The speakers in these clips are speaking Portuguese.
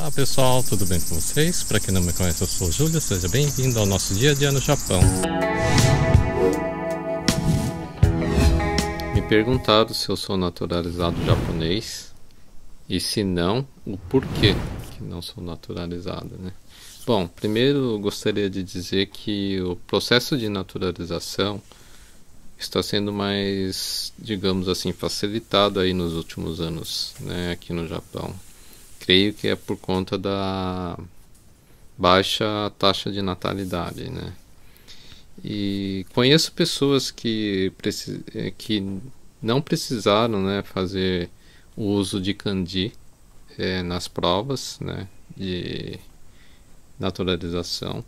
Olá pessoal, tudo bem com vocês? Para quem não me conhece, eu sou o Júlio, seja bem-vindo ao nosso dia a dia no Japão. Me perguntaram se eu sou naturalizado japonês e se não, o porquê que não sou naturalizado, né? Bom, primeiro eu gostaria de dizer que o processo de naturalização está sendo mais, digamos assim, facilitado aí nos últimos anos, né, aqui no Japão. Creio que é por conta da baixa taxa de natalidade, né? E conheço pessoas que não precisaram, né, fazer o uso de kanji nas provas, né, de naturalização.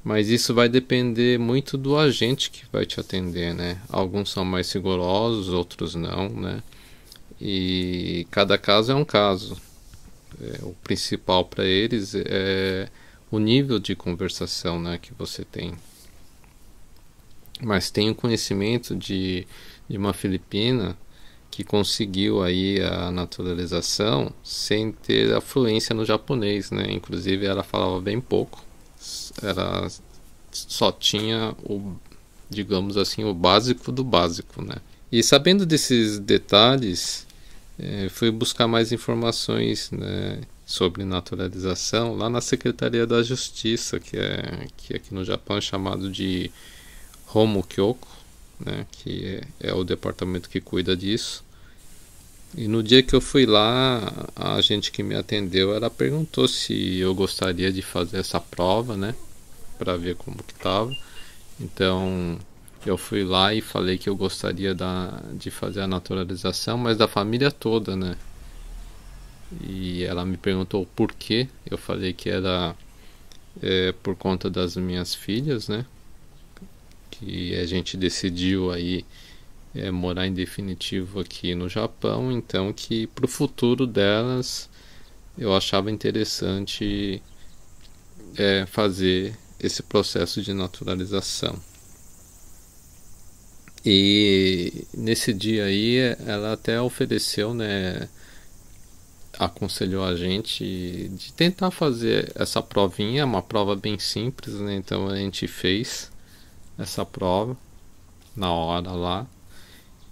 Mas isso vai depender muito do agente que vai te atender, né? Alguns são mais rigorosos, outros não, né? E cada caso é um caso. O principal para eles é o nível de conversação, né, que você tem. Mas tenho conhecimento de uma filipina que conseguiu aí a naturalização sem ter a fluência no japonês, né? Inclusive ela falava bem pouco. Ela só tinha digamos assim, o básico do básico, né? E sabendo desses detalhes, fui buscar mais informações, né, sobre naturalização lá na Secretaria da Justiça, que aqui no Japão é chamado de Homo-kyoko, né, que é o departamento que cuida disso. E no dia que eu fui lá, a gente que me atendeu, ela perguntou se eu gostaria de fazer essa prova, né, para ver como que estava. Então eu fui lá e falei que eu gostaria de fazer a naturalização, mas da família toda, né? E ela me perguntou por quê. Eu falei que era por conta das minhas filhas, né? Que a gente decidiu aí morar em definitivo aqui no Japão, então que para o futuro delas eu achava interessante fazer esse processo de naturalização. E nesse dia aí ela até ofereceu, né, aconselhou a gente de tentar fazer essa provinha, uma prova bem simples, né? Então a gente fez essa prova na hora lá.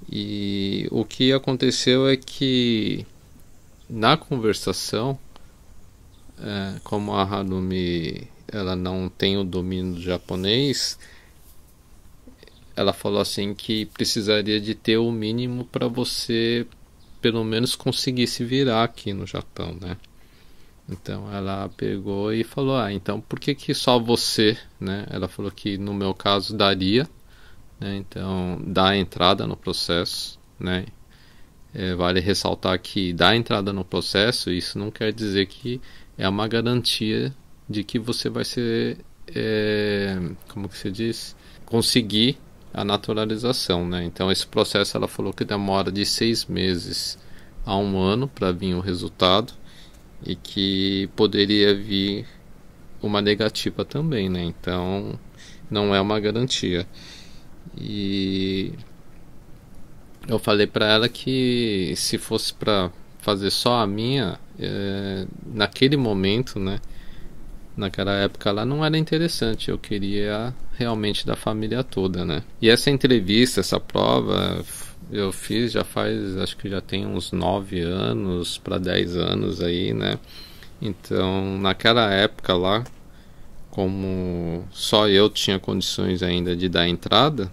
E o que aconteceu é que na conversação, como a Harumi ela não tem o domínio do japonês, ela falou assim que precisaria de ter o mínimo para você pelo menos conseguir se virar aqui no Japão, né? Então ela pegou e falou, então por que só você, né? Ela falou que no meu caso daria, né? Então dá a entrada no processo, né? Vale ressaltar que dar entrada no processo, isso não quer dizer que é uma garantia de que você vai ser, como que se diz? Conseguir a naturalização, né? Então esse processo ela falou que demora de 6 meses a 1 ano para vir o resultado e que poderia vir uma negativa também, né? Então não é uma garantia. E eu falei para ela que se fosse para fazer só a minha, naquele momento, né? Naquela época lá não era interessante, eu queria realmente da família toda, né? E essa entrevista, essa prova, eu fiz já faz, acho que já tem uns 9 anos para 10 anos aí, né? Então, naquela época lá, como só eu tinha condições ainda de dar entrada,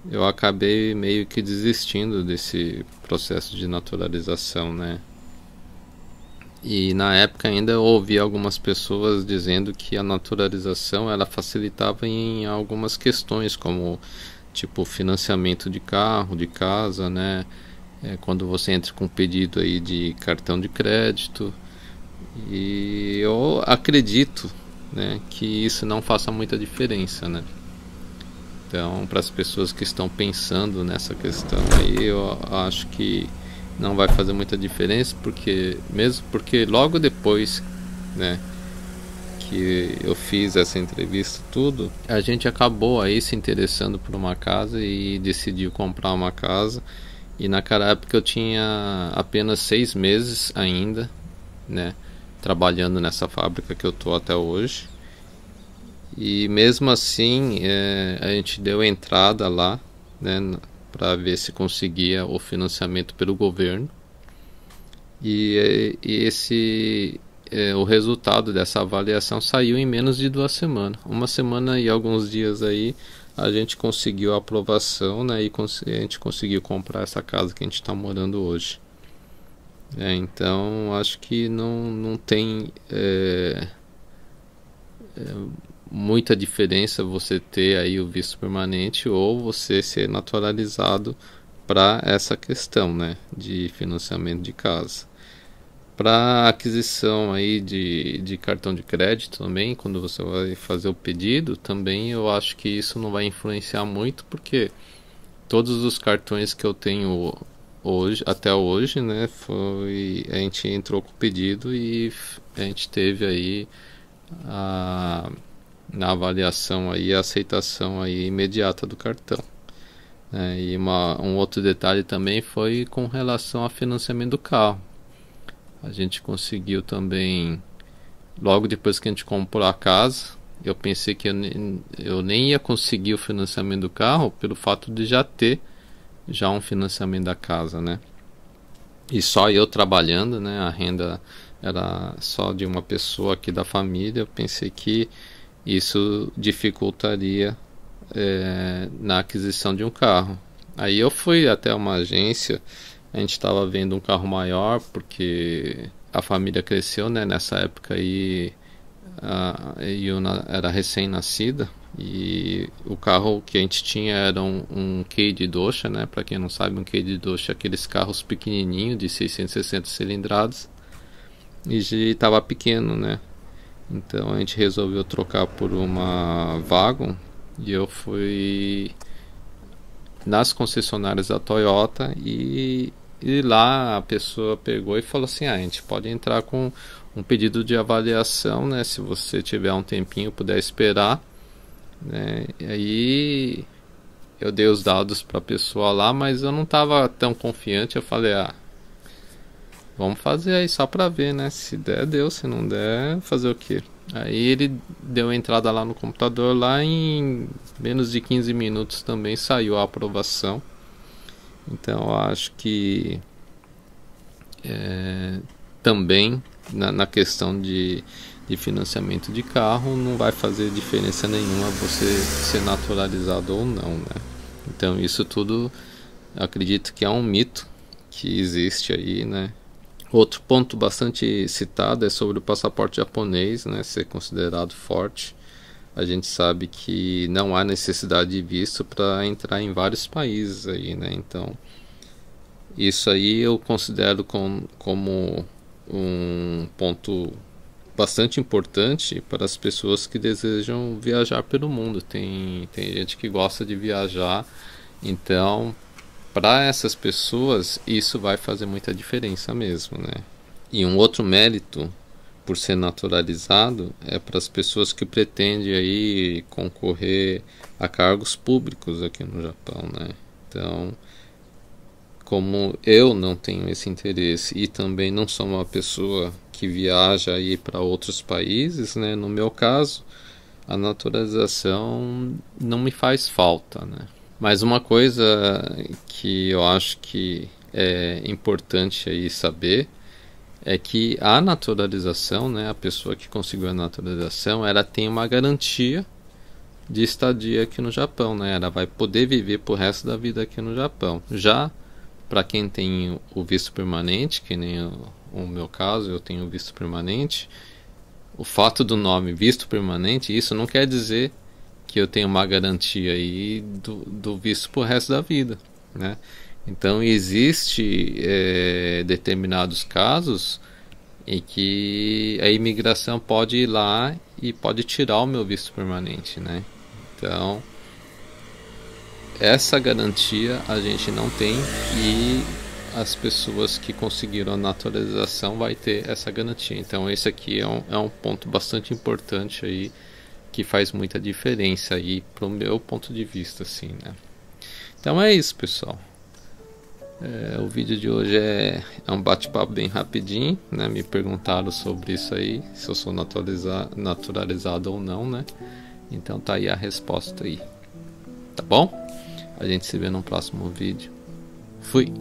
eu acabei meio que desistindo desse processo de naturalização, né? E na época ainda eu ouvi algumas pessoas dizendo que a naturalização ela facilitava em algumas questões, como tipo financiamento de carro, de casa, né? Quando você entra com pedido aí de cartão de crédito. E eu acredito, né, que isso não faça muita diferença, né? Então, para as pessoas que estão pensando nessa questão aí, eu acho que não vai fazer muita diferença, porque logo depois, né, que eu fiz essa entrevista tudo, a gente acabou aí se interessando por uma casa e decidiu comprar uma casa. E naquela época eu tinha apenas 6 meses ainda, né, trabalhando nessa fábrica que eu tô até hoje. E mesmo assim, a gente deu entrada lá, né, para ver se conseguia o financiamento pelo governo. O resultado dessa avaliação saiu em menos de 2 semanas. Uma semana e alguns dias aí a gente conseguiu a aprovação, né, e a gente conseguiu comprar essa casa que a gente está morando hoje. Então acho que não tem muita diferença você ter aí o visto permanente ou você ser naturalizado para essa questão, né, de financiamento de casa. Para aquisição aí de cartão de crédito também, quando você vai fazer o pedido, também eu acho que isso não vai influenciar muito, porque todos os cartões que eu tenho hoje, até hoje, né, a gente entrou com o pedido e a gente teve aí na avaliação aí a aceitação aí imediata do cartão. E um outro detalhe também foi com relação ao financiamento do carro. A gente conseguiu também, logo depois que a gente comprou a casa, eu pensei que eu nem ia conseguir o financiamento do carro pelo fato de já ter um financiamento da casa, né? E só eu trabalhando, né? A renda era só de uma pessoa aqui da família. Eu pensei que isso dificultaria na aquisição de um carro. Aí eu fui até uma agência. A gente estava vendo um carro maior porque a família cresceu, né? Nessa época aí a Yuna era recém-nascida e o carro que a gente tinha era um Caddy Dosha, né? Para quem não sabe, um Caddy Dosha é aqueles carros pequenininhos de 660 cilindradas e estava pequeno, né? Então a gente resolveu trocar por uma Wagon e eu fui nas concessionárias da Toyota e lá a pessoa pegou e falou assim: a gente pode entrar com um pedido de avaliação, né, se você tiver um tempinho, puder esperar, né? E aí eu dei os dados para a pessoa lá, mas eu não estava tão confiante. Eu falei: vamos fazer aí só para ver, né, se der, deu, se não der, fazer o quê? Aí ele deu entrada lá no computador, lá em menos de 15 minutos também saiu a aprovação. Então eu acho que também na questão de financiamento de carro não vai fazer diferença nenhuma você ser naturalizado ou não, né? Então isso tudo eu acredito que é um mito que existe aí, né? Outro ponto bastante citado é sobre o passaporte japonês, né, ser considerado forte. A gente sabe que não há necessidade de visto para entrar em vários países aí, né? Então, isso aí eu considero como um ponto bastante importante para as pessoas que desejam viajar pelo mundo. Tem gente que gosta de viajar, então para essas pessoas isso vai fazer muita diferença mesmo, né? E um outro mérito por ser naturalizado é para as pessoas que pretendem aí concorrer a cargos públicos aqui no Japão, né? Então, como eu não tenho esse interesse e também não sou uma pessoa que viaja aí para outros países, né? No meu caso, a naturalização não me faz falta, né? Mas uma coisa que eu acho que é importante aí saber é que a naturalização, né, a pessoa que conseguiu a naturalização, ela tem uma garantia de estadia aqui no Japão, né? Ela vai poder viver pro resto da vida aqui no Japão. Já para quem tem o visto permanente, que nem o meu caso, eu tenho o visto permanente, o fato do nome visto permanente, isso não quer dizer que eu tenho uma garantia aí do visto pro resto da vida, né? Então existe determinados casos em que a imigração pode ir lá e pode tirar o meu visto permanente, né? Então essa garantia a gente não tem e as pessoas que conseguiram a naturalização vai ter essa garantia. Então esse aqui é um ponto bastante importante aí, que faz muita diferença aí pro meu ponto de vista, assim, né? Então é isso, pessoal. O vídeo de hoje é um bate-papo bem rapidinho, né? Me perguntaram sobre isso aí, se eu sou naturalizado ou não, né? Então tá aí a resposta aí, tá bom? A gente se vê no próximo vídeo. Fui!